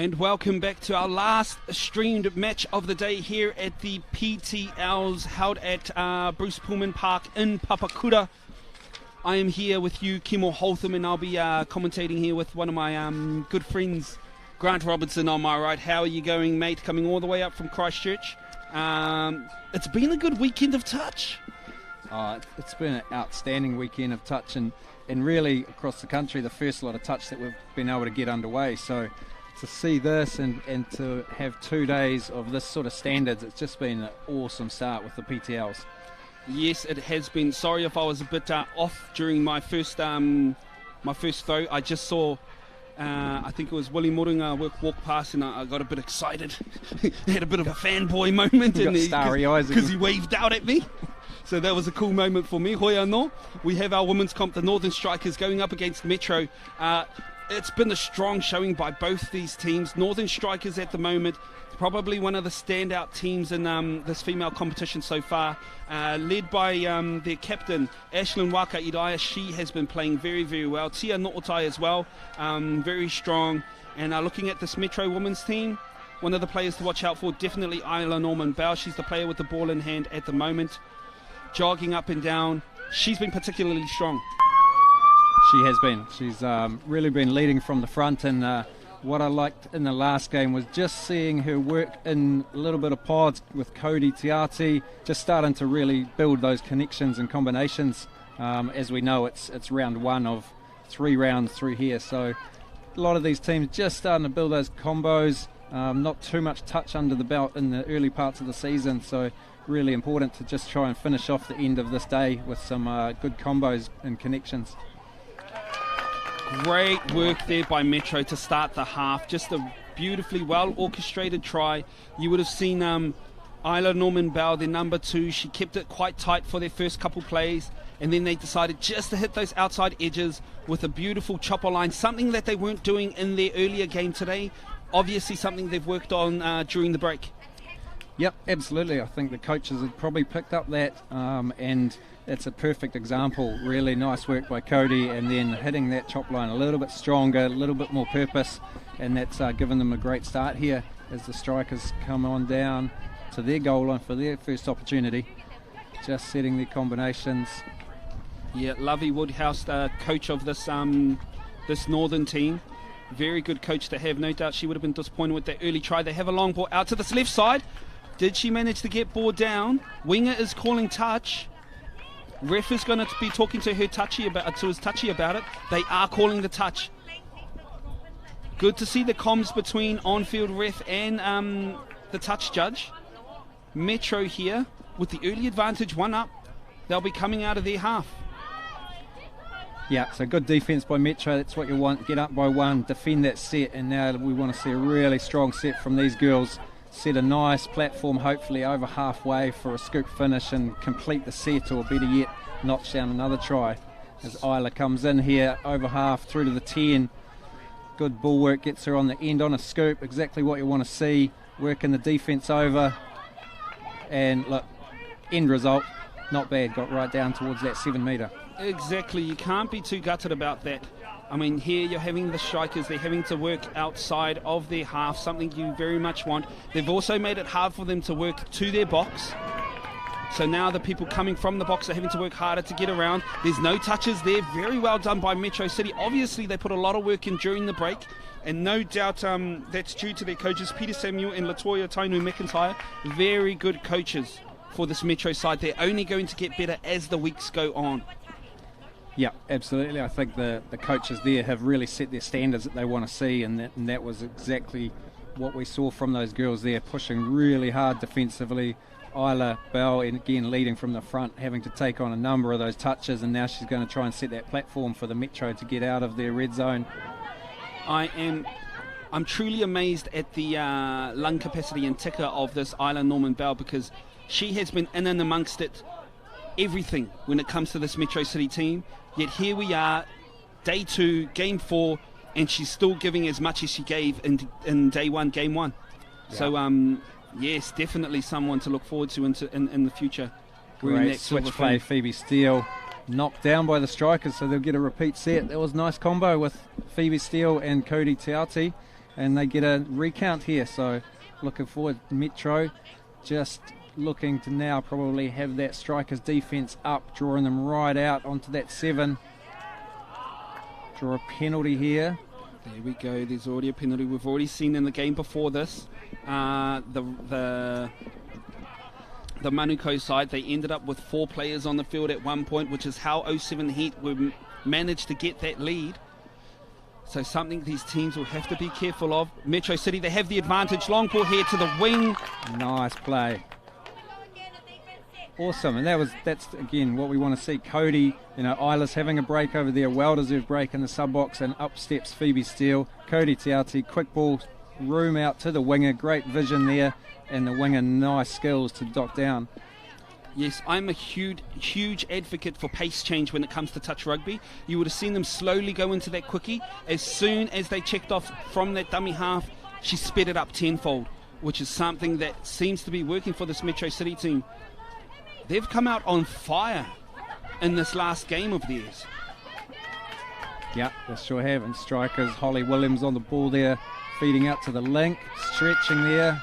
And welcome back to our last streamed match of the day here at the PTLs held at Bruce Pullman Park in Papakura. I am here with you, Kimo Holtham, and I'll be commentating here with one of my good friends, Grant Robertson, on my right. How are you going, mate? Coming all the way up from Christchurch. It's been a good weekend of touch. It's been an outstanding weekend of touch, and really across the country, the first lot of touch that we've been able to get underway. So to see this and to have 2 days of this sort of standards, it's just been an awesome start with the PTLs. Yes, it has been. Sorry if I was a bit off during my first throw. I just saw, I think it was Willie Murunga walk past, and I got a bit excited. Had a bit of a fanboy moment. You got starry eyes because he waved out at me. So that was a cool moment for me. Hoi anō. We have our women's comp, the Northern Strikers, going up against Metro. It's been a strong showing by both these teams. Northern Strikers at the moment, probably one of the standout teams in this female competition so far, led by their captain, Ashlyn Waka-Iraya. She has been playing very, very well. Tia Nootai as well, very strong. And looking at this Metro women's team, one of the players to watch out for, definitely Isla Norman-Bell. She's the player with the ball in hand at the moment, jogging up and down. She's been particularly strong. She has been. She's really been leading from the front, and what I liked in the last game was just seeing her work in a little bit of pods with Cody Tiati, just starting to really build those connections and combinations. As we know, it's round one of 3 rounds through here, so a lot of these teams just starting to build those combos, not too much touch under the belt in the early parts of the season, so really important to just try and finish off the end of this day with some good combos and connections. Great work there by Metro to start the half. Just a beautifully well orchestrated try. You would have seen Isla Norman-Bell, their number 2. She kept it quite tight for their first couple plays, and then they decided just to hit those outside edges with a beautiful chopper line, something that they weren't doing in their earlier game today. Obviously something they've worked on during the break. Yep, absolutely. I think the coaches have probably picked up that, and it's a perfect example. Really nice work by Cody, and then hitting that chop line a little bit stronger, a little bit more purpose, and that's given them a great start here as the Strikers come on down to their goal line for their first opportunity. Just setting their combinations. Yeah, Lovey Woodhouse, the coach of this Northern team. Very good coach to have. No doubt she would have been disappointed with that early try. They have a long ball out to this left side. Did she manage to get ball down? Winger is calling touch. Ref is going to be talking to his touchy about it. They are calling the touch. Good to see the comms between on-field ref and the touch judge. Metro here with the early advantage, 1 up. They'll be coming out of their half. Yeah, so good defence by Metro. That's what you want. Get up by 1, defend that set, and now we want to see a really strong set from these girls. Set a nice platform, hopefully over halfway for a scoop finish and complete the set, or better yet, notch down another try. As Isla comes in here, over half, through to the 10. Good ball work, gets her on the end on a scoop, exactly what you want to see. Working the defence over. And look, end result, not bad, got right down towards that 7 metre. Exactly, you can't be too gutted about that. I mean, here you're having the Strikers, they're having to work outside of their half, something you very much want. They've also made it hard for them to work to their box. So now the people coming from the box are having to work harder to get around. There's no touches there. Very well done by Metro City. Obviously, they put a lot of work in during the break, and no doubt that's due to their coaches, Peter Samuel and Latoya Tainu McIntyre. Very good coaches for this Metro side. They're only going to get better as the weeks go on. Yeah, absolutely. I think the coaches there have really set their standards that they want to see, and that was exactly what we saw from those girls there, pushing really hard defensively. Isla Bell, and again leading from the front, having to take on a number of those touches, and now she's going to try and set that platform for the Metro to get out of their red zone. I'm truly amazed at the lung capacity and ticker of this Isla Norman-Bell, because she has been in and amongst it everything when it comes to this Metro City team, yet here we are, day 2, game 4, and she's still giving as much as she gave in day 1, game 1. Yeah. So yes, definitely someone to look forward to in the future. Great switch play, Phoebe Steele knocked down by the Strikers, so they'll get a repeat set. That was a nice combo with Phoebe Steele and Cody Tiati, and they get a recount here. So looking forward. Metro just looking to now probably have that strikers defence up, drawing them right out onto that 7. Draw a penalty here. There we go. There's already a penalty. We've already seen in the game before this. The Manukau side, they ended up with 4 players on the field at one point, which is how 07 Heat managed to get that lead. So something these teams will have to be careful of. Metro City, they have the advantage. Long ball here to the wing. Nice play. Awesome, and that's again what we want to see. Cody, Isla's having a break over there, well-deserved break in the sub-box, and up steps Phoebe Steele. Cody Tiati, quick ball, room out to the winger, great vision there, and the winger, nice skills to dock down. Yes, I'm a huge advocate for pace change when it comes to touch rugby. You would have seen them slowly go into that quickie. As soon as they checked off from that dummy half, she sped it up tenfold, which is something that seems to be working for this Metro City team. They've come out on fire in this last game of theirs. Yeah, they sure have. And strikers, Holly Williams on the ball there, feeding out to the link, stretching there.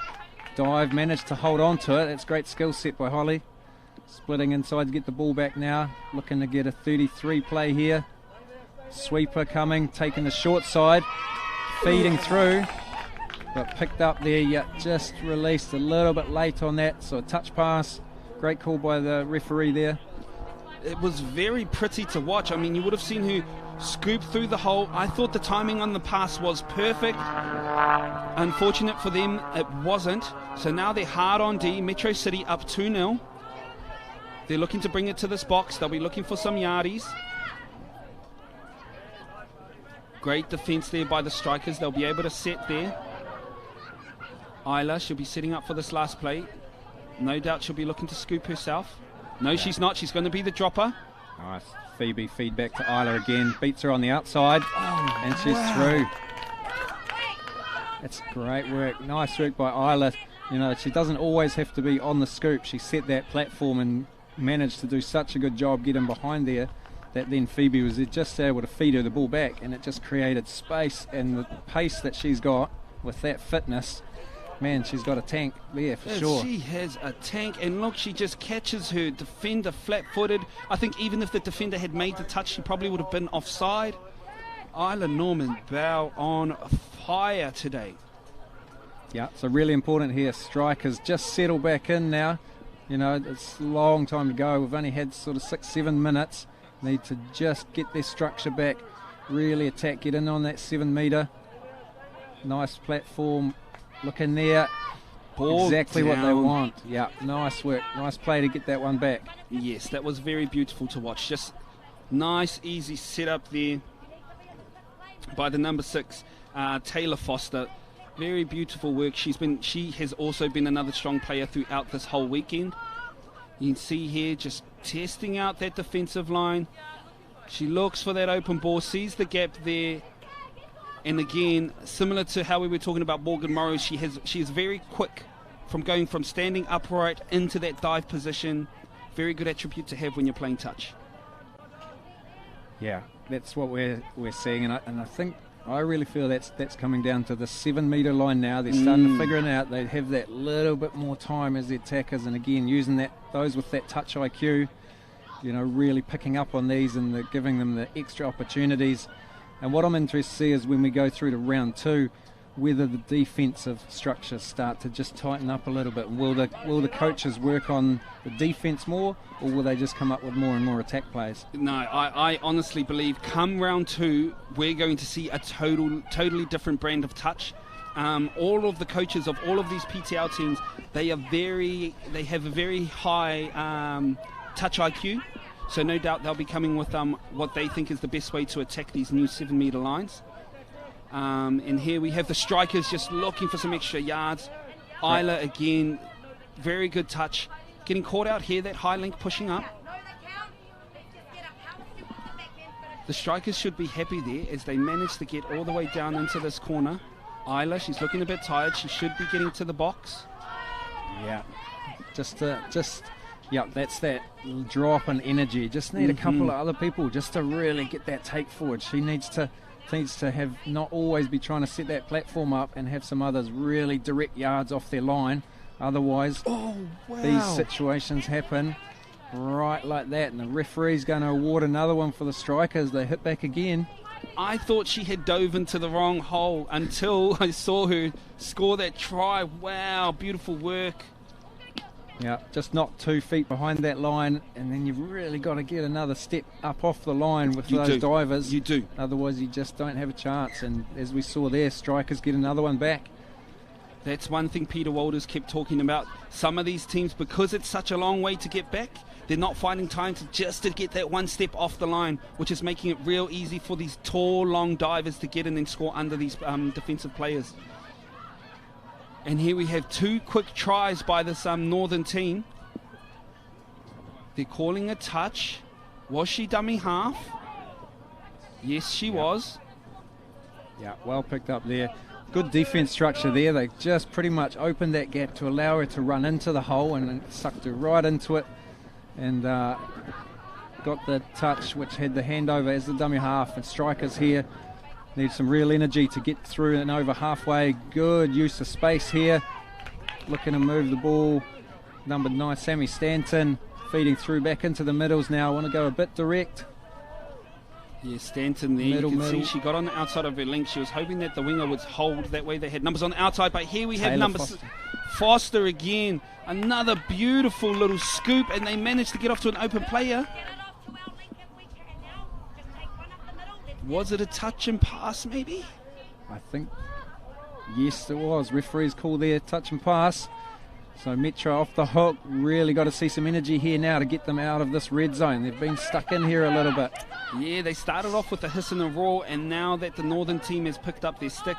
Dive, managed to hold on to it. That's great skill set by Holly. Splitting inside to get the ball back now. Looking to get a 33 play here. Sweeper coming, taking the short side. Feeding through. But picked up there, yet just released a little bit late on that. So a touch pass. Great call by the referee there. It was very pretty to watch. I mean, you would have seen her scoop through the hole. I thought the timing on the pass was perfect. Unfortunate for them, it wasn't. So now they're hard on D. Metro City up 2-0. They're looking to bring it to this box. They'll be looking for some yardies. Great defence there by the strikers. They'll be able to set there. Isla, she'll be setting up for this last play. No doubt she'll be looking to scoop herself. No, she's not. She's going to be the dropper. Nice. Phoebe feedback to Isla again. Beats her on the outside. And she's through. That's great work. Nice work by Isla. She doesn't always have to be on the scoop. She set that platform and managed to do such a good job getting behind there that then Phoebe was just able to feed her the ball back, and it just created space. And the pace that she's got with that fitness, man, she's got a tank there for sure. She has a tank, and look, she just catches her defender flat-footed. I think even if the defender had made the touch, she probably would have been offside. Isla Norman Bow on fire today. Yeah, so really important here. Strikers just settle back in now. It's a long time to go. We've only had sort of 6-7 minutes. Need to just get their structure back, really attack, get in on that 7 metre. Nice platform. Look in there. Ball exactly down. What they want. Yeah, nice work. Nice play to get that one back. Yes, that was very beautiful to watch. Just nice, easy setup there by the number 6, Taylor Foster. Very beautiful work. She has also been another strong player throughout this whole weekend. You can see here just testing out that defensive line. She looks for that open ball, sees the gap there. And again, similar to how we were talking about Morgan Morrow, she is very quick from going from standing upright into that dive position. Very good attribute to have when you're playing touch. Yeah, that's what we're seeing, and I think I really feel that's coming down to the 7 metre line now. They're starting to figure it out. They have that little bit more time as the attackers, and again using those with that touch IQ, really picking up on these and giving them the extra opportunities. And what I'm interested to see is when we go through to round 2, whether the defensive structures start to just tighten up a little bit. Will the coaches work on the defense more, or will they just come up with more and more attack plays? No, I honestly believe come round 2, we're going to see a totally different brand of touch. All of the coaches of all of these PTL teams, they have a very high touch IQ. So no doubt they'll be coming with what they think is the best way to attack these new 7 metre lines. And here we have the strikers just looking for some extra yards. Isla again, very good touch. Getting caught out here, that high link pushing up. The strikers should be happy there as they manage to get all the way down into this corner. Isla, she's looking a bit tired. She should be getting to the box. Yeah, that's that drop in energy. Just need a couple of other people just to really get that take forward. She needs to needs to have not always be trying to set that platform up and have some others really direct yards off their line. Otherwise, these situations happen right like that, and the referee's going to award another one for the strikers. They hit back again. I thought she had dove into the wrong hole until I saw her score that try. Wow, beautiful work. Yeah, just not 2 feet behind that line, and then you've really got to get another step up off the line with those divers. You do. Otherwise, you just don't have a chance. And as we saw there, strikers get another one back. That's one thing Peter Walters kept talking about. Some of these teams, because it's such a long way to get back, they're not finding time to get that one step off the line, which is making it real easy for these tall, long divers to get in and score under these defensive players. And here we have 2 quick tries by this Northern team. They're calling a touch. Was she dummy half? Yes, she was. Yeah, well picked up there. Good defense structure there. They just pretty much opened that gap to allow her to run into the hole and sucked her right into it, and got the touch which had the handover as the dummy half. And strikers here need some real energy to get through and over halfway. Good use of space here. Looking to move the ball. Number 9, Sammy Stanton, feeding through back into the middles now. Want to go a bit direct. Yeah, Stanton there. You can see she got on the outside of her length. She was hoping that the winger would hold that way. They had numbers on the outside, but here we have number Foster again. Another beautiful little scoop, and they managed to get off to an open player. Was it a touch and pass, maybe? I think, yes, it was. Referee's call there, touch and pass. So Metro off the hook. Really got to see some energy here now to get them out of this red zone. They've been stuck in here a little bit. Yeah, they started off with a hiss and a roar, and now that the Northern team has picked up their stick,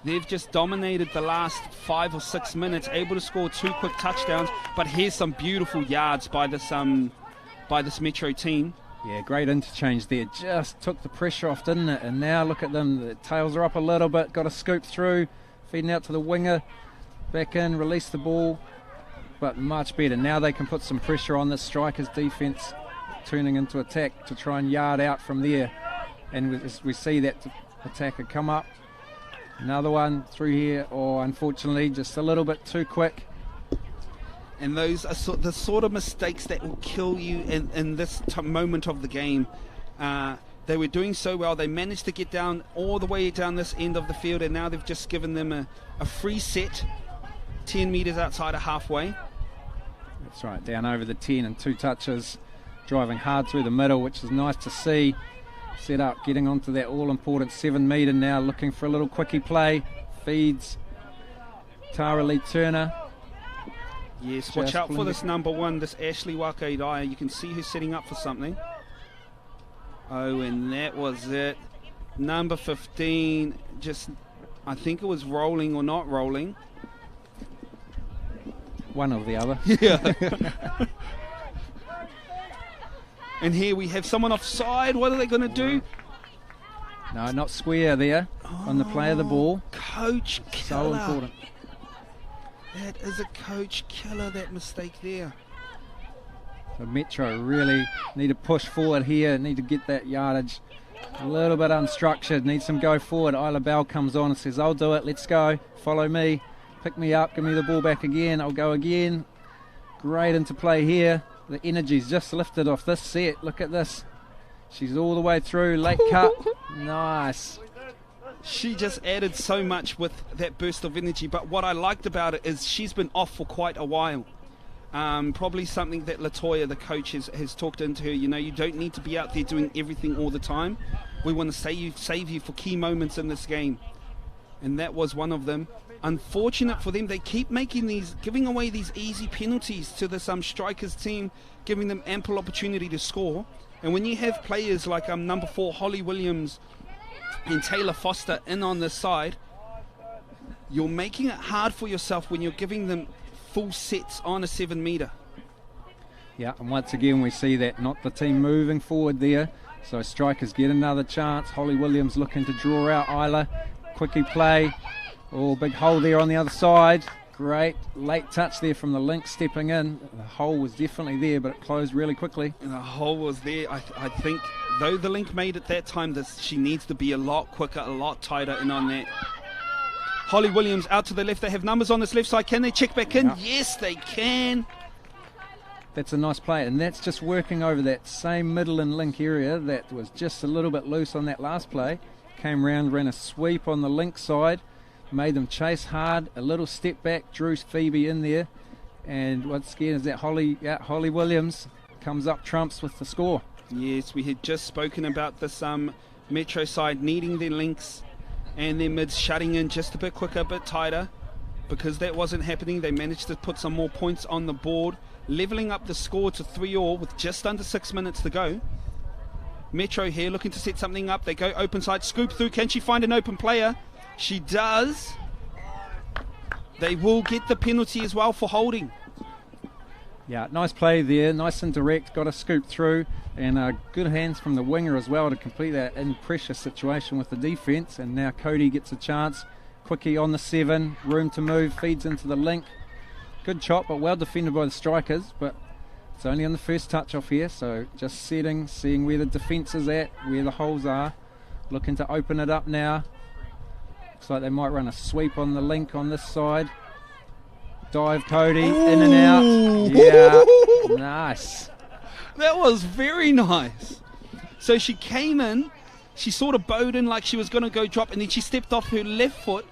they've just dominated the last 5 or 6 minutes, able to score 2 quick touchdowns. But here's some beautiful yards by this Metro team. Yeah, great interchange there. Just took the pressure off, didn't it? And now look at them. The tails are up a little bit. Got to scoop through. Feeding out to the winger. Back in, release the ball. But much better. Now they can put some pressure on this strikers' defence, turning into attack to try and yard out from there. And we see that attacker come up. Another one through here. Oh, unfortunately, just a little bit too quick. And those are the sort of mistakes that will kill you in this moment of the game. They were doing so well. They managed to get down all the way down this end of the field, and now they've just given them a free set 10 metres outside of halfway. That's right, down over the 10 and 2 touches, driving hard through the middle, which is nice to see. Set up, getting onto that all-important 7 metre now, looking for a little quickie play. Feeds Tara Lee Turner. Yes, watch out for this number 1, this Ashley Wakaidaya. You can see who's setting up for something. Oh, and that was it. Number 15, just, I think it was rolling or not rolling. One or the other. Yeah. And here we have someone offside. What are they going to do? No, not square there on the play of the ball. Coach killer. So important. That is a coach killer, that mistake there. So Metro really need to push forward here, need to get that yardage. A little bit unstructured, need some go forward. Isla Bell comes on and says, I'll do it, let's go, follow me, pick me up, give me the ball back again, I'll go again. Great interplay here. The energy's just lifted off this set. Look at this. She's all the way through, late cut. Nice. She just added so much with that burst of energy, but what I liked about it is she's been off for quite a while. Probably something that Latoya, the coach, has talked into her. You know, you don't need to be out there doing everything all the time. We want to save you for key moments in this game. And that was one of them. Unfortunate for them, they keep giving away these easy penalties to the strikers team, giving them ample opportunity to score. And when you have players like number 4, Holly Williams, and Taylor Foster in on this side, you're making it hard for yourself when you're giving them full sets on a 7 metre. Yeah, and once again we see that not the team moving forward there. So strikers get another chance. Holly Williams looking to draw out Isla. Quickie play. Oh, big hole there on the other side. Great late touch there from the link stepping in. The hole was definitely there, but it closed really quickly. And the hole was there. I think, though the link made it that time, she needs to be a lot quicker, a lot tighter in on that. Holly Williams out to the left. They have numbers on this left side. Can they check back in? Yes, they can. That's a nice play, and that's just working over that same middle and link area that was just a little bit loose on that last play. Came round, ran a sweep on the link side, made them chase hard, a little step back, drew Phoebe in there, and once again is that Holly Williams comes up trumps with the score. Yes, we had just spoken about this Metro side needing their links and their mids shutting in just a bit quicker, a bit tighter. Because that wasn't happening, they managed to put some more points on the board, levelling up the score to 3-all with just under 6 minutes to go. Metro here looking to set something up. They go open side, scoop through. Can she find an open player? She does. They will get the penalty as well for holding. Yeah, nice play there, nice and direct, got a scoop through, and good hands from the winger as well to complete that in pressure situation with the defence. And now Cody gets a chance. Quickie on the 7, room to move, feeds into the link. Good chop, but well defended by the strikers, but it's only on the first touch off here, so just setting, seeing where the defence is at, where the holes are, looking to open it up now. Looks like they might run a sweep on the link on this side. Dive Cody, in and out. Yeah, nice. That was very nice. So she came in, she sort of bowed in like she was going to go drop, and then she stepped off her left foot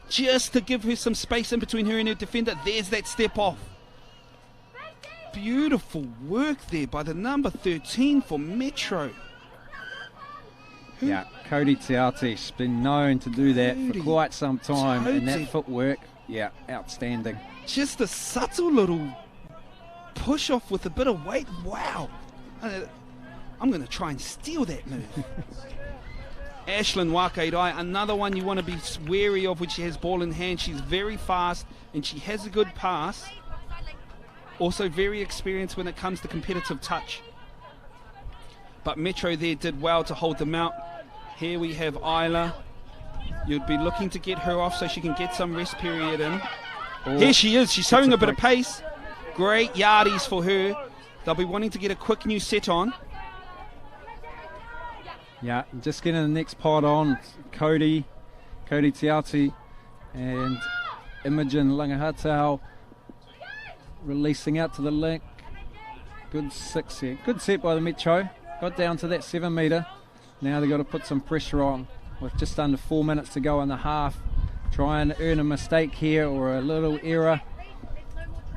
just to give her some space in between her and her defender. There's that step off. Beautiful work there by the number 13 for Metro. Yeah, Cody Tiati, she's been known to do that for quite some time, and that footwork, yeah, outstanding. Just a subtle little push off with a bit of weight. Wow. I'm going to try and steal that move. Ashlyn Wakerai, another one you want to be wary of when she has ball in hand. She's very fast and she has a good pass. Also very experienced when it comes to competitive touch. But Metro there did well to hold them out. Here we have Isla. You'd be looking to get her off so she can get some rest period in. Here she is. She's showing a bit of pace. Great yardies for her. They'll be wanting to get a quick new set on. Yeah, just getting the next pod on. Cody Tiati and Imogen Langahatau releasing out to the link. Good 6 here. Good set by the Metro. Got down to that 7 metre. Now they've got to put some pressure on with just under 4 minutes to go in the half. Try and earn a mistake here or a little error.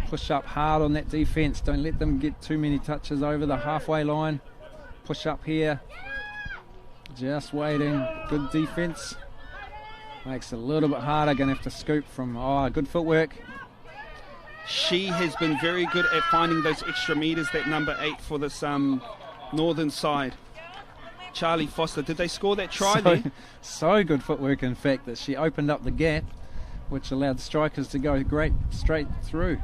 Push up hard on that defence. Don't let them get too many touches over the halfway line. Push up here. Just waiting. Good defence. Makes it a little bit harder. Going to have to scoop from good footwork. She has been very good at finding those extra metres, that number 8 for this northern side. Charlie Foster, did they score that try there? So good footwork, in fact, that she opened up the gap, which allowed strikers to go straight through.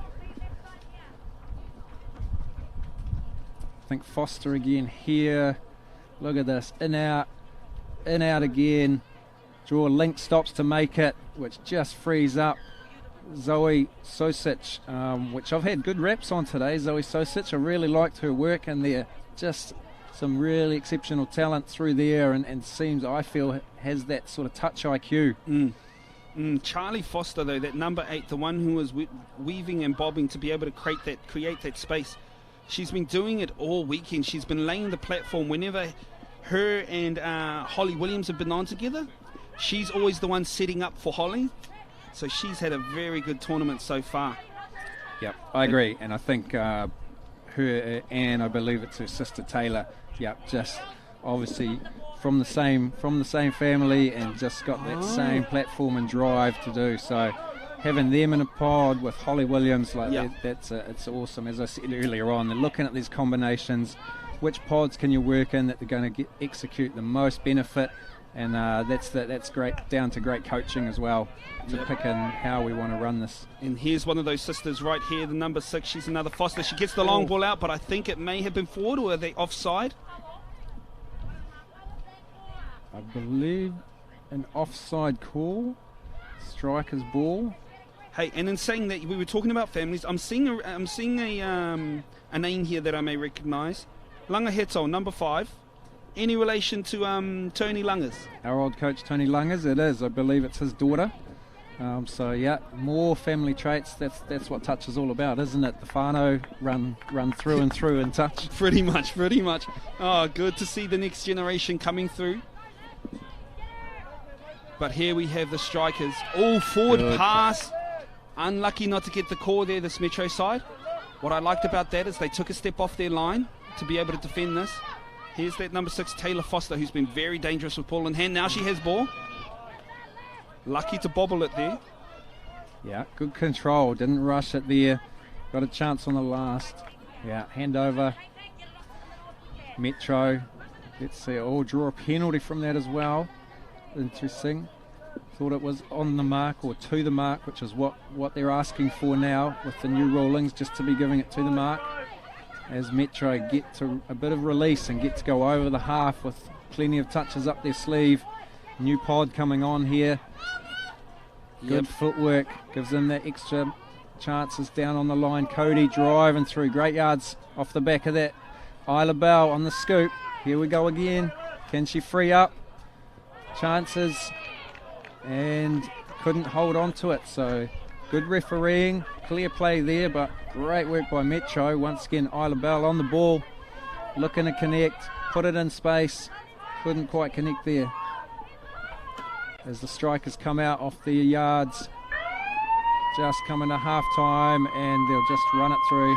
I think Foster again here. Look at this, in out again. Draw link stops to make it, which just frees up Zoe Sosic, which I've had good raps on today. Zoe Sosic, I really liked her work in there. Just some really exceptional talent through there, and seems, I feel, has that sort of touch IQ. Charlie Foster, though, that number 8, the one who was weaving and bobbing to be able to create that space, she's been doing it all weekend. She's been laying the platform whenever her and Holly Williams have been on together. She's always the one setting up for Holly. So she's had a very good tournament so far. Yep, I agree. And I think her and I believe it's her sister Taylor, just obviously from the same family and just got that same platform and drive to do. So having them in a pod with Holly Williams, it's awesome. As I said earlier on, they're looking at these combinations. Which pods can you work in that they're going to execute the most benefit? And that's great, down to great coaching as well to pick in how we want to run this. And here's one of those sisters right here, the number 6. She's another Foster. She gets the long ball out, but I think it may have been forward, or are they offside? I believe an offside call. Striker's ball. Hey, and in saying that, we were talking about families. I'm seeing a name here that I may recognise. Langaheto, number 5. Any relation to Tony Langas? Our old coach Tony Langas, it is. I believe it's his daughter. So yeah, more family traits. That's what touch is all about, isn't it? The whānau run through and through in touch. Pretty much. Oh, good to see the next generation coming through. But here we have the strikers. Forward good pass. Unlucky not to get the core there, this Metro side. What I liked about that is they took a step off their line to be able to defend this. Here's that number 6, Taylor Foster, who's been very dangerous with ball in hand. Now she has ball. Lucky to bobble it there. Yeah, good control. Didn't rush it there. Got a chance on the last. Yeah, hand over. Metro. Let's see. Draw a penalty from that as well. Interesting. Thought it was on the mark or to the mark, which is what they're asking for now with the new rulings, just to be giving it to the mark. As Metro get to a bit of release and get to go over the half with plenty of touches up their sleeve. New pod coming on here. Good footwork, gives them that extra chances down on the line. Cody driving through, great yards off the back of that. Isla Bell on the scoop. Here we go again. Can she free up? Chances, and couldn't hold on to it. So good refereeing, clear play there, but great work by Metro. Once again, Isla Bell on the ball, looking to connect, put it in space, couldn't quite connect there. As the strikers come out off their yards, just coming to half time, and they'll just run it through.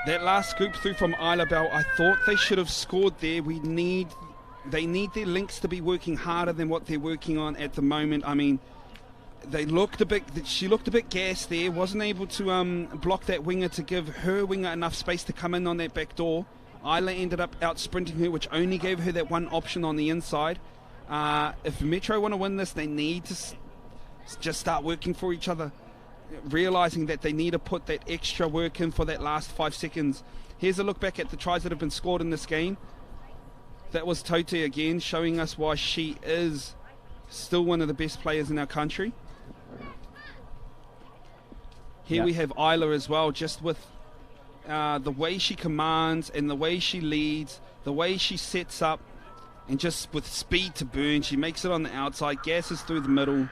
That last scoop through from Isla Bell, I thought they should have scored there. They need their links to be working harder than what they're working on at the moment. I mean, she looked a bit gassed there, wasn't able to block that winger to give her winger enough space to come in on that back door. Isla ended up out sprinting her, which only gave her that one option on the inside. If Metro want to win this, they need to just start working for each other, realising that they need to put that extra work in for that last 5 seconds. Here's a look back at the tries that have been scored in this game. That was Tote again, showing us why she is still one of the best players in our country. Here we have Isla as well, just with the way she commands and the way she leads, the way she sets up, and just with speed to burn. She makes it on the outside, gasses through the middle.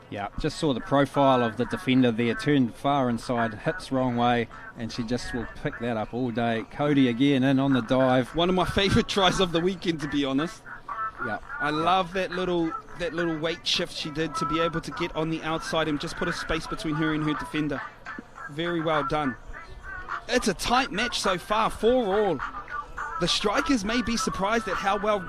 Yeah, just saw the profile of the defender there, turned far inside, hips wrong way, and she just will pick that up all day. Cody again in on the dive. One of my favourite tries of the weekend, to be honest. Yeah, I love that little weight shift she did to be able to get on the outside and just put a space between her and her defender. Very well done. It's a tight match so far, 4-4. The strikers may be surprised at how well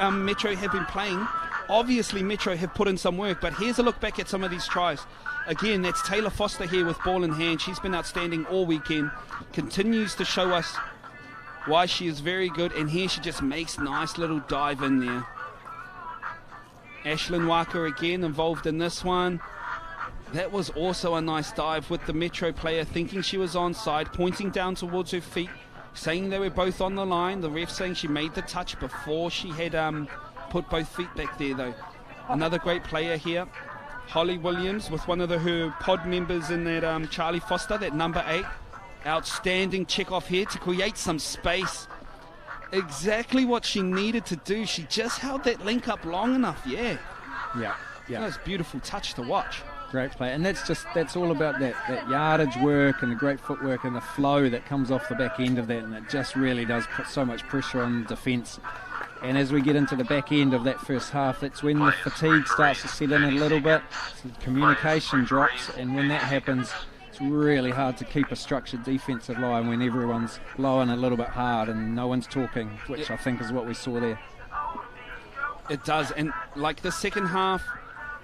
Metro have been playing. Obviously, Metro have put in some work, but here's a look back at some of these tries. Again, that's Taylor Foster here with ball in hand. She's been outstanding all weekend. Continues to show us why she is very good, and here she just makes nice little dive in there. Ashlyn Walker again involved in this one. That was also a nice dive with the Metro player thinking she was onside, pointing down towards her feet, saying they were both on the line. The ref saying she made the touch before she had put both feet back there though. Another great player here, Holly Williams, with one of her pod members in that Charlie Foster, that number 8. Outstanding check off here to create some space. Exactly what she needed to do. She just held that link up long enough. Yeah. That was a beautiful touch to watch. Great play, and that's all about that yardage work and the great footwork and the flow that comes off the back end of that, and it just really does put so much pressure on defence. And as we get into the back end of that first half, that's when the fatigue starts to set in a little bit, so communication drops, and when that happens, it's really hard to keep a structured defensive line when everyone's blowing a little bit hard and no one's talking, which I think is what we saw there. It does, and like the second half,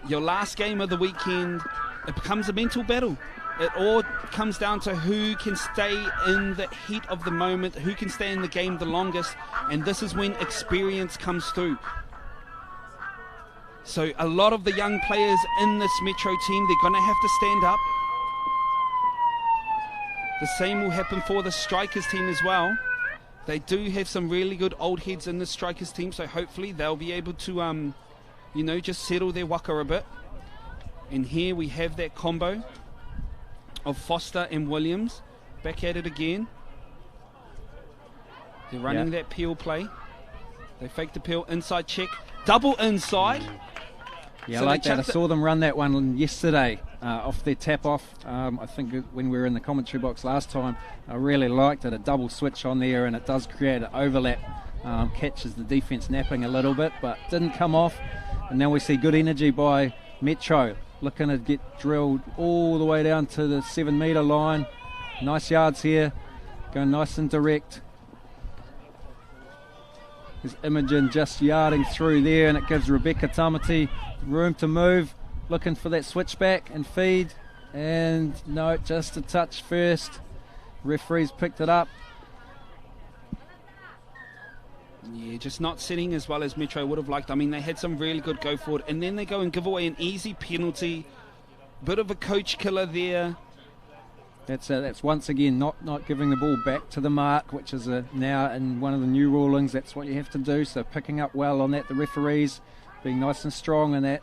your last game of the weekend, it becomes a mental battle. It all comes down to who can stay in the heat of the moment, who can stay in the game the longest, and this is when experience comes through. So a lot of the young players in this Metro team, they're going to have to stand up. The same will happen for the Strikers team as well. They do have some really good old heads in the Strikers team, so hopefully they'll be able to, just settle their waka a bit. And here we have that combo of Foster and Williams. Back at it again. They're running that peel play. They fake the peel, inside check, double inside. Yeah, So I like they that. I chucked saw them run that one yesterday off their tap-off. I think when we were in the commentary box last time, I really liked it. A double switch on there, and it does create an overlap. Catches the defence napping a little bit, but didn't come off. And now we see good energy by Metro, looking to get drilled all the way down to the 7 metre line. Nice yards here, going nice and direct. There's Imogen just yarding through there, and it gives Rebecca Tamati room to move, looking for that switchback and feed. And no, just a touch first. Referees picked it up. Yeah, just not sitting as well as Metro would have liked. I mean, they had some really good go forward, and then they go and give away an easy penalty. Bit of a coach killer there. That's once again not giving the ball back to the mark, which is now in one of the new rulings. That's what you have to do. So picking up well on that, the referees being nice and strong in that.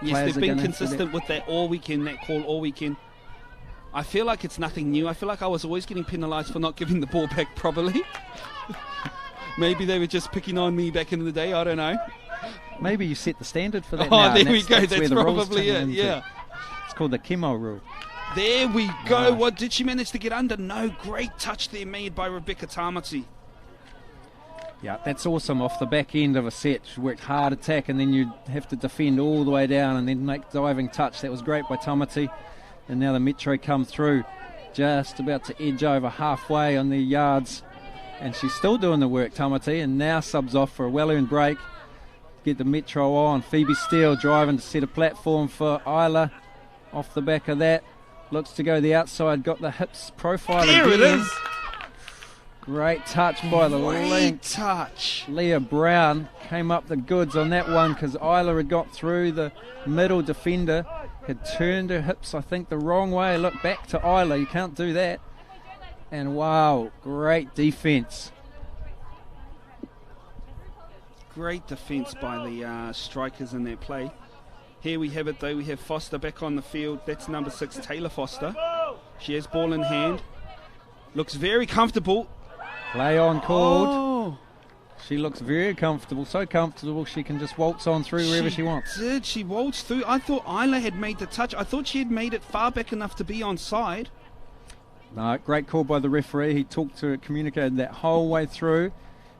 Yes, they've been consistent with that all weekend, that call all weekend. I feel like it's nothing new. I feel like I was always getting penalised for not giving the ball back properly. Maybe they were just picking on me back in the day. I don't know. Maybe you set the standard for that. Oh, now, there we go. That's That's probably it. Yeah. It's called the Chemo rule. There we go. Nice. What did she manage to get under? No, great touch there made by Rebecca Tamati. Yeah, that's awesome. Off the back end of a set, she worked hard attack, and then you have to defend all the way down and then make diving touch. That was great by Tamati. And now the Metro come through, just about to edge over halfway on their yards. And she's still doing the work, Tamati, and now subs off for a well-earned break. Get the Metro on. Phoebe Steele driving to set a platform for Isla. Off the back of that, looks to go the outside, got the hips profile there again. It is. Great touch by the Great link. touch. Leah Brown came up the goods on that one because Isla had got through. The middle defender had turned her hips, I think, the wrong way. Look back to Isla. You can't do that. And wow, great defence. Great defence by the strikers in that play. Here we have it though. We have Foster back on the field. That's number 6, Taylor Foster. She has ball in hand. Looks very comfortable. Play on called. Oh. She looks very comfortable. So comfortable she can just waltz on through wherever she wants. She waltzed through. I thought Isla had made the touch. I thought she had made it far back enough to be onside. No, great call by the referee. He talked to her, communicated that whole way through.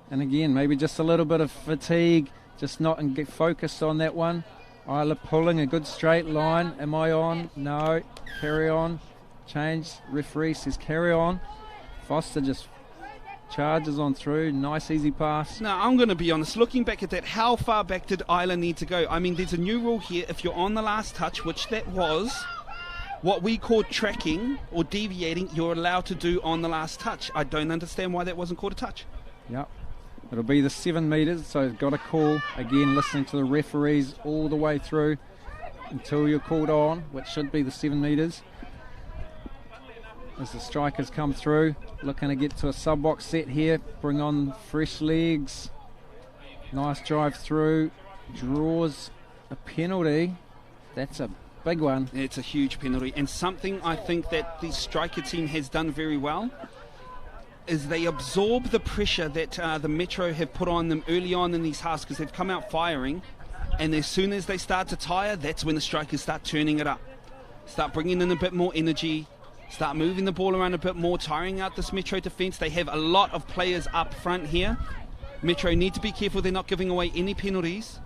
And again, maybe just a little bit of fatigue, just not and get focused on that one. Isla pulling a good straight line. Am I on? No. Carry on. Change. Referee says carry on. Foster just charges on through. Nice easy pass. Now, I'm going to be honest. Looking back at that, how far back did Isla need to go? I mean, there's a new rule here. If you're on the last touch, which that was, what we call tracking or deviating, you're allowed to do on the last touch. I don't understand why that wasn't called a touch. Yep. It'll be the 7 metres, so got a call. Again, listening to the referees all the way through until you're called on, which should be the 7 metres. As the strikers come through, looking to get to a sub-box set here, bring on fresh legs. Nice drive through, draws a penalty. That's a big one. It's a huge penalty, and something I think that the striker team has done very well is they absorb the pressure that the Metro have put on them early on in these halves, because they've come out firing, and as soon as they start to tire, that's when the strikers start turning it up, start bringing in a bit more energy, start moving the ball around a bit more, tiring out this Metro defence. They have a lot of players up front here. Metro need to be careful they're not giving away any penalties.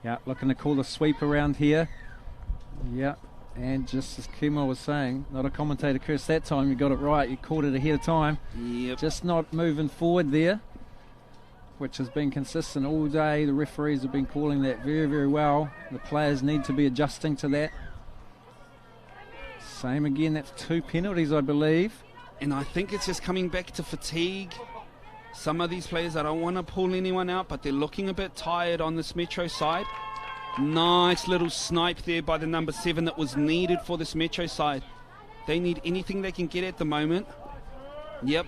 Yeah, looking to call the sweep around here. Yeah, and just as Kimo was saying, not a commentator curse that time, you got it right, you called it ahead of time. Yep. Just not moving forward there, which has been consistent all day. The referees have been calling that very, very well. The players need to be adjusting to that. Same again, that's 2 penalties, I believe. And I think it's just coming back to fatigue. Some of these players, I don't want to pull anyone out, but they're looking a bit tired on this Metro side. Nice little snipe there by the number 7 that was needed for this Metro side. They need anything they can get at the moment. Yep,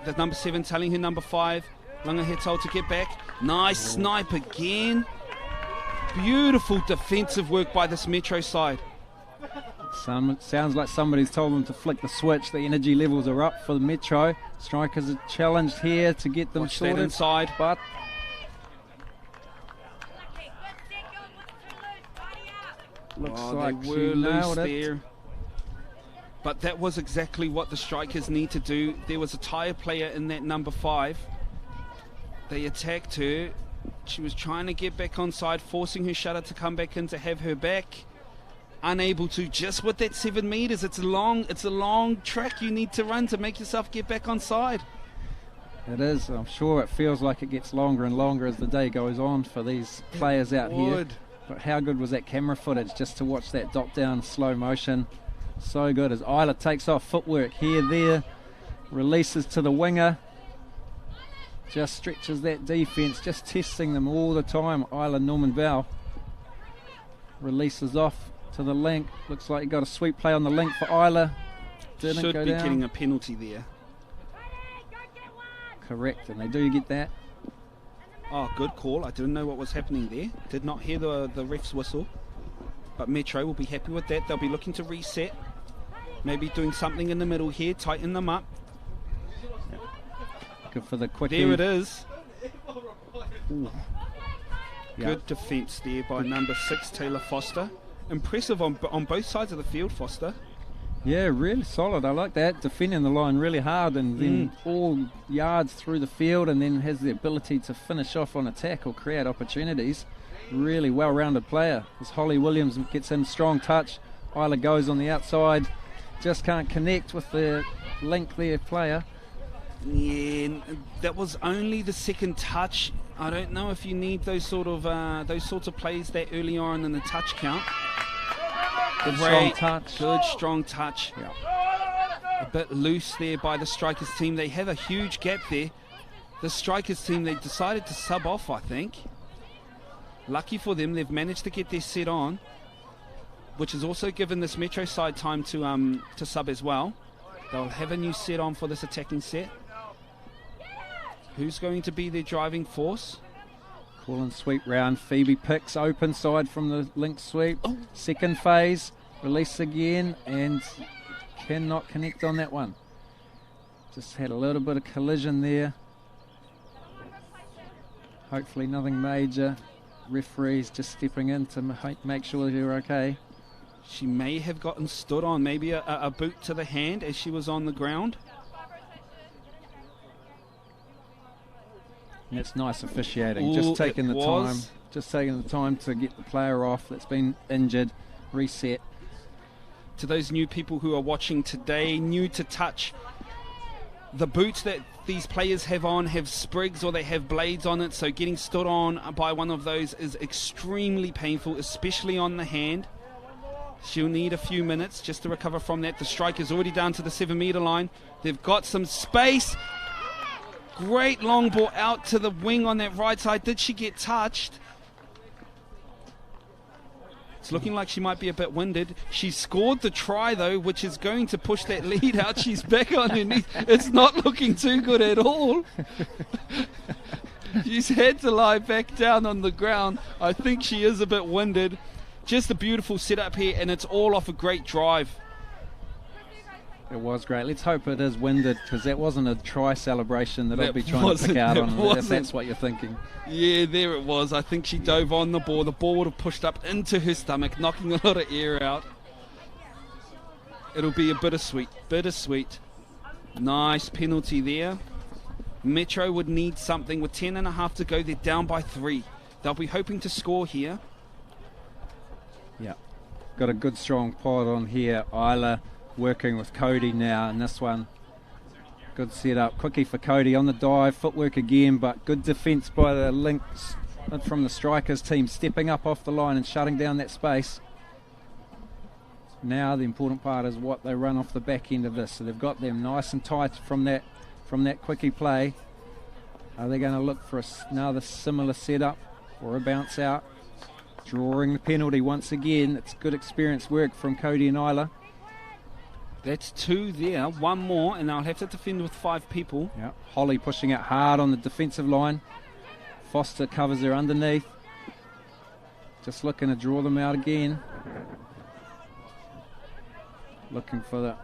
the number 7 telling her number 5, Langahetau, to get back. Nice snipe again. Beautiful defensive work by this Metro side. Sounds like somebody's told them to flick the switch. The energy levels are up for the Metro. Strikers are challenged here to get them sorted. That inside. But looks like they were she nailed loose it. there. But that was exactly what the Strikers need to do. There was a tyre player in that number 5. They attacked her. She was trying to get back on side, forcing her shutter to come back in to have her back. Unable to, just with that 7 meters. It's a long track you need to run to make yourself get back on side. It is. I'm sure it feels like it gets longer and longer as the day goes on for these players out here. But how good was that camera footage just to watch that dot down slow motion? So good as Isla takes off footwork here, there, releases to the winger. Just stretches that defence, just testing them all the time. Isla Norman-Val releases off to the link. Looks like he got a sweet play on the link for Isla. Didn't Should go be down. getting a penalty there. Correct, and they do get that. Oh, good call. I didn't know what was happening there. Did not hear the ref's whistle. But Metro will be happy with that. They'll be looking to reset. Maybe doing something in the middle here, tighten them up. Good for the quickie. There it is. Ooh. Good defence there by number 6, Taylor Foster. Impressive on both sides of the field, Foster. Yeah, really solid. I like that. Defending the line really hard and then all yards through the field, and then has the ability to finish off on attack or create opportunities. Really well-rounded player. As Holly Williams gets in strong touch, Isla goes on the outside. Just can't connect with the link there player. Yeah, that was only the second touch. I don't know if you need those sorts of plays that early on in the touch count. Good strong touch. Good strong touch. Yeah. A bit loose there by the Strikers team. They have a huge gap there. The Strikers team, they decided to sub off, I think. Lucky for them, they've managed to get their set on, which has also given this Metro side time to sub as well. They'll have a new set on for this attacking set. Who's going to be their driving force? Call and sweep round. Phoebe picks open side from the link sweep. Oh. Second phase, release again, and cannot connect on that one. Just had a little bit of collision there. Hopefully nothing major. Referees just stepping in to make sure they're okay. She may have gotten stood on, maybe a boot to the hand as she was on the ground. And that's nice officiating. Ooh, just taking the time to get the player off that's been injured, reset. To those new people who are watching today, new to touch, the boots that these players have on have sprigs or they have blades on it, so getting stood on by one of those is extremely painful, especially on the hand. She'll need a few minutes just to recover from that. The striker's already down to the 7 meter line. They've got some space. Great long ball out to the wing on that right side. Did she get touched? It's looking like she might be a bit winded. She scored the try, though, which is going to push that lead out. She's back on her knees. It's not looking too good at all. She's had to lie back down on the ground. I think she is a bit winded. Just a beautiful setup here, and it's all off a great drive. It was great. Let's hope it is winded, because that wasn't a try celebration that I'll be trying to pick out on, if that's what you're thinking. Yeah, there it was. I think she dove on the ball. The ball would have pushed up into her stomach, knocking a lot of air out. It'll be a bittersweet. Nice penalty there. Metro would need something. With 10.5 to go, they're down by 3. They'll be hoping to score here. Yeah. Got a good strong pod on here. Isla working with Cody now in this one. Good setup. Quickie for Cody on the dive. Footwork again, but good defence by the links from the Strikers team, stepping up off the line and shutting down that space. Now the important part is what they run off the back end of this. So they've got them nice and tight from that quickie play. Are they going to look for another similar setup or a bounce out? Drawing the penalty once again. It's good experience work from Cody and Isla. That's 2 there, 1 more, and they'll have to defend with 5 people. Yeah. Holly pushing it hard on the defensive line. Foster covers her underneath. just looking to draw them out again. Looking for the...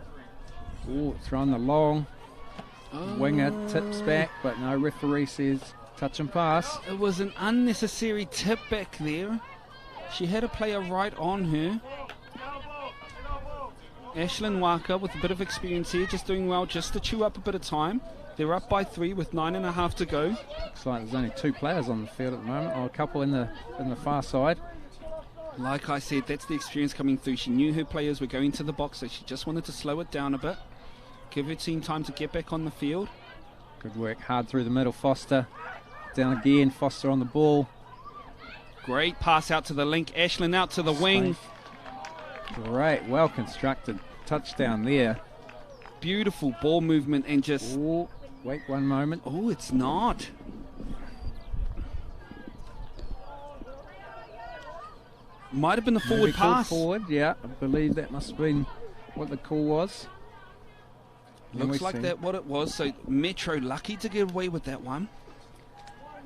Oh, throwing the long. Winger tips back, but no, referee says touch and pass. It was an unnecessary tip back there. She had a player right on her. Ashlyn Walker with a bit of experience here, just doing well just to chew up a bit of time. They're up by 3 with 9.5 to go. Looks like there's only 2 players on the field at the moment, or a couple in the far side. Like I said, that's the experience coming through. She knew her players were going to the box, so she just wanted to slow it down a bit. Give her team time to get back on the field. Good work, hard through the middle. Foster down again, Foster on the ball. Great pass out to the link. Ashlyn out to the wing. Great, well constructed touchdown there. Beautiful ball movement and just... Ooh, wait one moment. Oh, it's not. Might have been the forward pass. Forward, yeah, I believe that must have been what the call was. Looks like that what it was. So Metro lucky to get away with that one.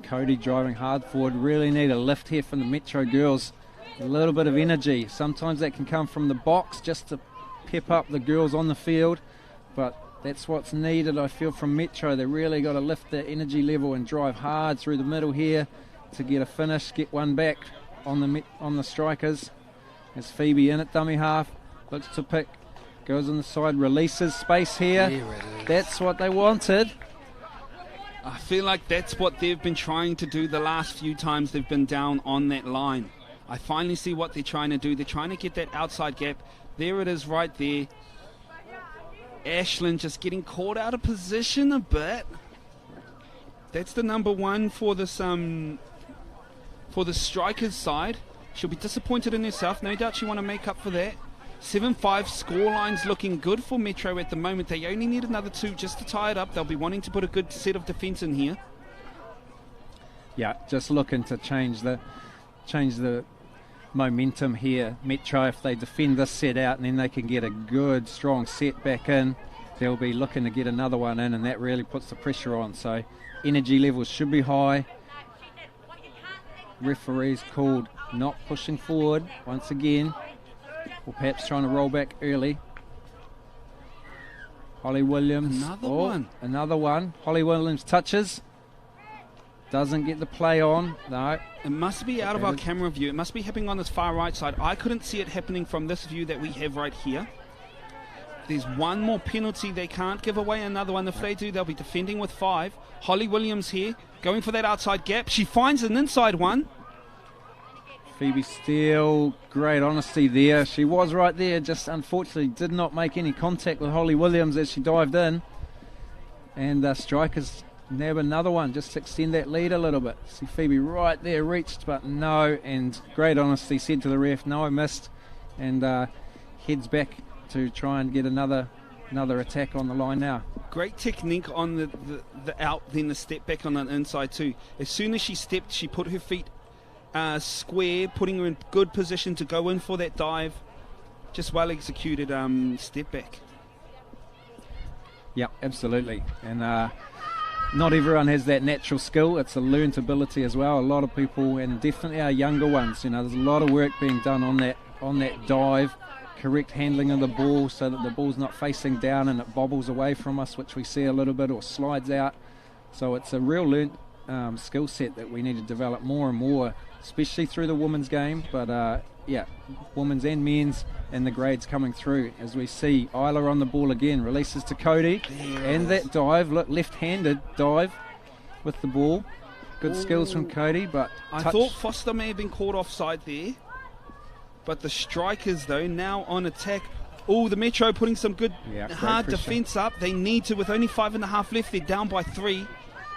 Cody driving hard forward. Really need a lift here from the Metro girls. A little bit of energy. Sometimes that can come from the box just to pep up the girls on the field. But that's what's needed, I feel, from Metro. They really got to lift their energy level and drive hard through the middle here to get a finish, get one back on the strikers. There's Phoebe in at dummy half. Looks to pick. Goes on the side, releases space here. That's what they wanted. I feel like that's what they've been trying to do the last few times they've been down on that line. I finally see what they're trying to do. They're trying to get that outside gap. There it is right there. Ashlyn just getting caught out of position a bit. That's the number 1 for this for the strikers side. She'll be disappointed in herself. No doubt she want to make up for that. 7-5 scoreline's looking good for Metro at the moment. They only need another 2 just to tie it up. They'll be wanting to put a good set of defence in here. Yeah, just looking to change the momentum here. Metro, if they defend this set out and then they can get a good strong set back in, they'll be looking to get another one in, and that really puts the pressure on. So energy levels should be high. Referees called not pushing forward once again, or perhaps trying to roll back early. Holly Williams. Another one. Holly Williams touches. Doesn't get the play on. No. It must be out of our camera view. It must be happening on this far right side. I couldn't see it happening from this view that we have right here. There's one more penalty. They can't give away another one. If they do, they'll be defending with 5. Holly Williams here, going for that outside gap. She finds an inside one. Phoebe Steele, great honesty there. She was right there, just unfortunately did not make any contact with Holly Williams as she dived in. And strikers nab another one just to extend that lead a little bit. See Phoebe right there, reached, but no. And great honesty, said to the ref, no, I missed. And heads back to try and get another attack on the line now. Great technique on the out, then the step back on the inside too. As soon as she stepped, she put her feet square, putting her in good position to go in for that dive. Just well executed step back. Yeah, absolutely. And not everyone has that natural skill. It's a learned ability as well. A lot of people, and definitely our younger ones, there's a lot of work being done on that dive, correct handling of the ball so that the ball's not facing down and it bobbles away from us, which we see a little bit, or slides out. So it's a real learned skill set that we need to develop more and more, especially through the women's game, but women's and men's, and the grades coming through. As we see Isla on the ball again, releases to Cody, and that dive, look, left-handed dive with the ball. Good skills from Cody, but I thought Foster may have been caught offside there, but the strikers though now on attack. The Metro putting some good hard defence up. They need to, with only 5.5 left, they're down by 3.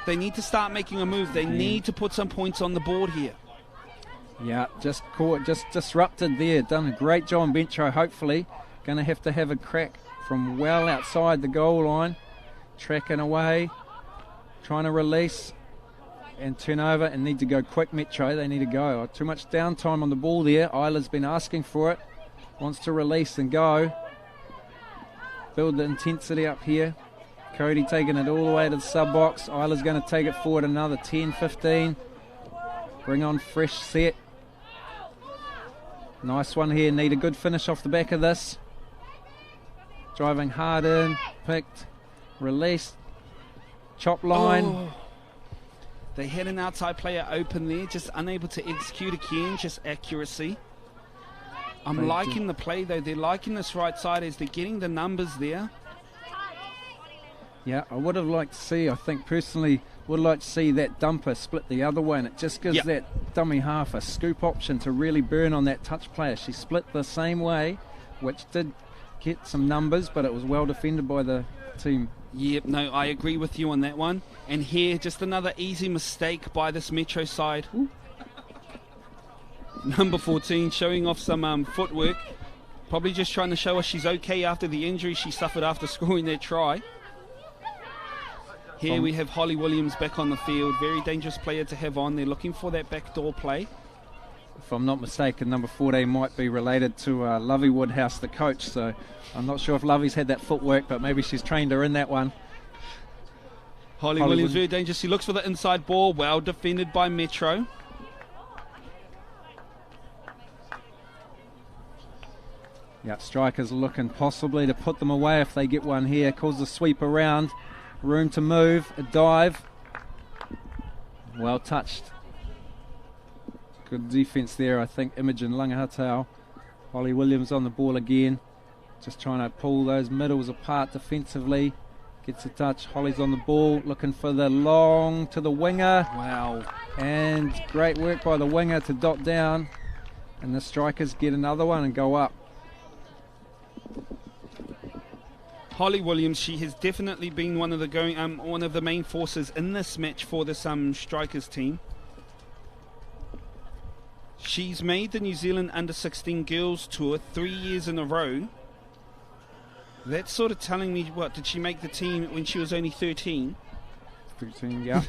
They need to start making a move. They need to put some points on the board here. Yeah, just disrupted there. Done a great job, Metro. Hopefully, going to have a crack from well outside the goal line. Tracking away, trying to release and turn over, and need to go quick, Metro. They need to go. Too much downtime on the ball there. Isla's been asking for it. Wants to release and go. Build the intensity up here. Cody taking it all the way to the sub-box. Isla's going to take it forward another 10, 15. Bring on fresh set. Nice one here. Need a good finish off the back of this. Driving hard in. Picked. Released. Chop line. Oh. They had an outside player open there, just unable to execute again, just accuracy. I'm liking the play though. They're liking this right side as they're getting the numbers there. Yeah, I would have liked to see, I think personally, would like to see that dumper split the other way, and it just gives that dummy half a scoop option to really burn on that touch player. She split the same way, which did get some numbers, but it was well defended by the team. Yep, no, I agree with you on that one. And here, just another easy mistake by this Metro side. Ooh. Number 14 showing off some footwork. Probably just trying to show us she's okay after the injury she suffered after scoring that try. Here we have Holly Williams back on the field. Very dangerous player to have on. They're looking for that backdoor play. If I'm not mistaken, number 14 might be related to Lovey Woodhouse, the coach. So I'm not sure if Lovey's had that footwork, but maybe she's trained her in that one. Holly Williams, very dangerous. She looks for the inside ball. Well defended by Metro. Yeah, strikers looking possibly to put them away if they get one here. Calls the sweep around. Room to move. A dive. Well touched. Good defence there, I think. Imogen Langahatau. Holly Williams on the ball again. Just trying to pull those middles apart defensively. Gets a touch. Holly's on the ball. Looking for the long to the winger. Wow. And great work by the winger to dot down. And the strikers get another one and go up. Holly Williams, she has definitely been one of the main forces in this match for this strikers team. She's made the New Zealand Under-16 Girls Tour 3 years in a row. That's sort of telling me, what, did she make the team when she was only 13? 13, yeah.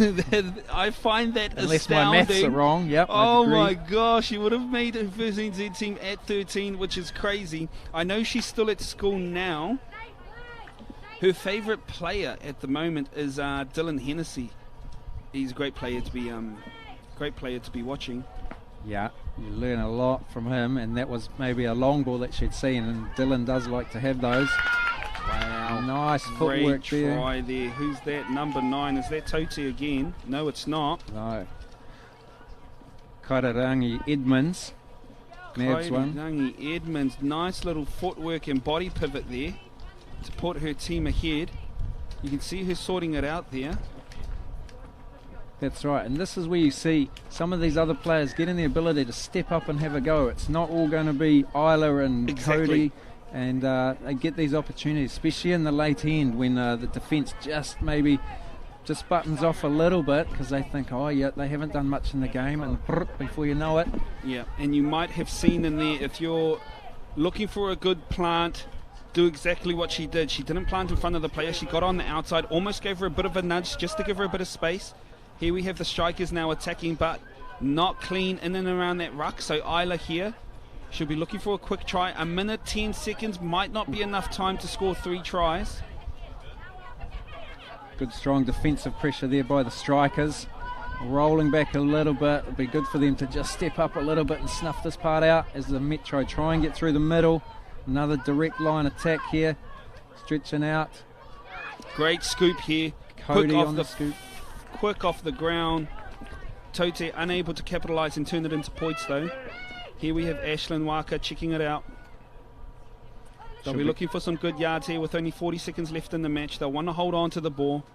I find that Unless astounding. my maths are wrong, yep. Oh my gosh, she would have made her first NZ team at 13, which is crazy. I know she's still at school now. Her favourite player at the moment is Dylan Hennessy. He's a great player to be watching. Yeah, you learn a lot from him, and that was maybe a long ball that she'd seen, and Dylan does like to have those. Wow, nice footwork there. Great try there. Who's that? Number 9. Is that Toti again? No, it's not. No. Kairarangi Edmonds. Kairarangi Edmonds. Nice little footwork and body pivot there to put her team ahead. You can see her sorting it out there. That's right, and this is where you see some of these other players getting the ability to step up and have a go. It's not all going to be Isla and Cody, and they get these opportunities, especially in the late end when the defence just buttons off a little bit because they think, oh yeah, they haven't done much in the game, and before you know it. Yeah, and you might have seen in there, if you're looking for a good plant, do exactly what she did. She didn't plant in front of the player. She got on the outside, almost gave her a bit of a nudge just to give her a bit of space. Here we have the strikers now attacking, but not clean in and around that ruck. So Isla here should be looking for a quick try. A minute, 10 seconds might not be enough time to score 3 tries. Good strong defensive pressure there by the strikers. Rolling back a little bit. It'll be good for them to just step up a little bit and snuff this part out as the Metro try and get through the middle. Another direct line attack here. Stretching out. Great scoop here. Cody on the scoop. Quick off the ground. Tote unable to capitalise and turn it into points though. Here we have Ashlyn Waka checking it out. They'll be looking for some good yards here with only 40 seconds left in the match. They'll want to hold on to the ball.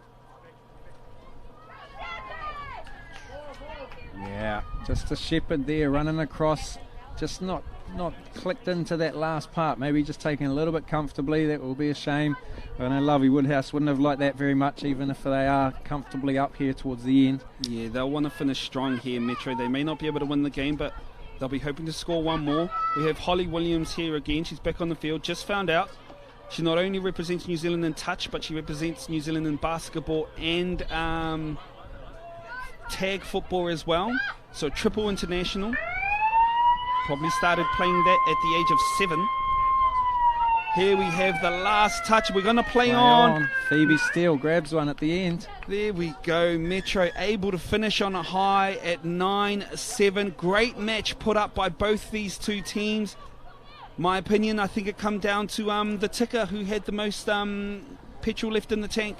Yeah, just a shepherd there running across. Just not clicked into that last part. Maybe just taking a little bit comfortably. That will be a shame. I know Lovey Woodhouse wouldn't have liked that very much, even if they are comfortably up here towards the end. Yeah, they'll want to finish strong here, Metro. They may not be able to win the game, but they'll be hoping to score one more. We have Holly Williams here again. She's back on the field. Just found out she not only represents New Zealand in touch, but she represents New Zealand in basketball and tag football as well. So triple international. Probably started playing that at the age of 7. Here we have the last touch. We're going to play on. Phoebe Steele grabs one at the end. There we go. Metro able to finish on a high at 9-7. Great match put up by both these two teams. My opinion, I think it come down to the ticker who had the most petrol left in the tank.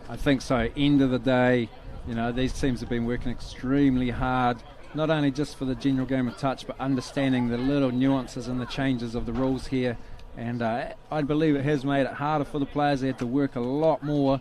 I think so. End of the day, you know, these teams have been working extremely hard, not only just for the general game of touch, but understanding the little nuances and the changes of the rules here. And I believe it has made it harder for the players. They had to work a lot more.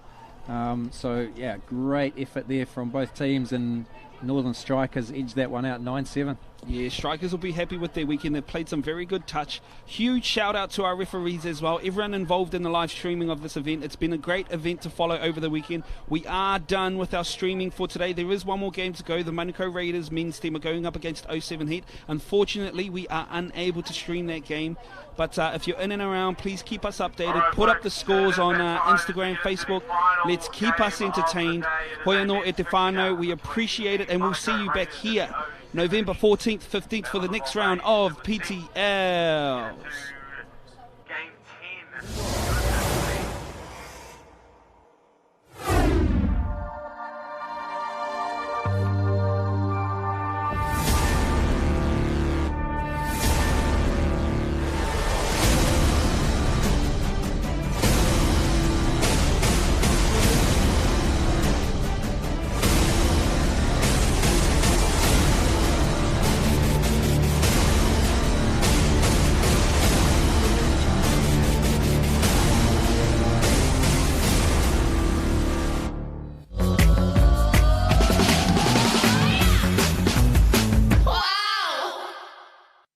So, yeah, great effort there from both teams, and Northern Strikers edged that one out 9-7. Yeah, Strikers will be happy with their weekend. They've played some very good touch. Huge shout out to our referees as well, everyone involved in the live streaming of this event. It's been a great event to follow over the weekend. We are done with our streaming for today. There is one more game to go. The Manukau Raiders men's team are going up against 07 Heat. Unfortunately, we are unable to stream that game. But if you're in and around, please keep us updated. Put up the scores on Instagram, Facebook. Let's keep us entertained. Hoi anō e te whānau. We appreciate it, and we'll see you back here November 14th, 15th for the next round of PTLs.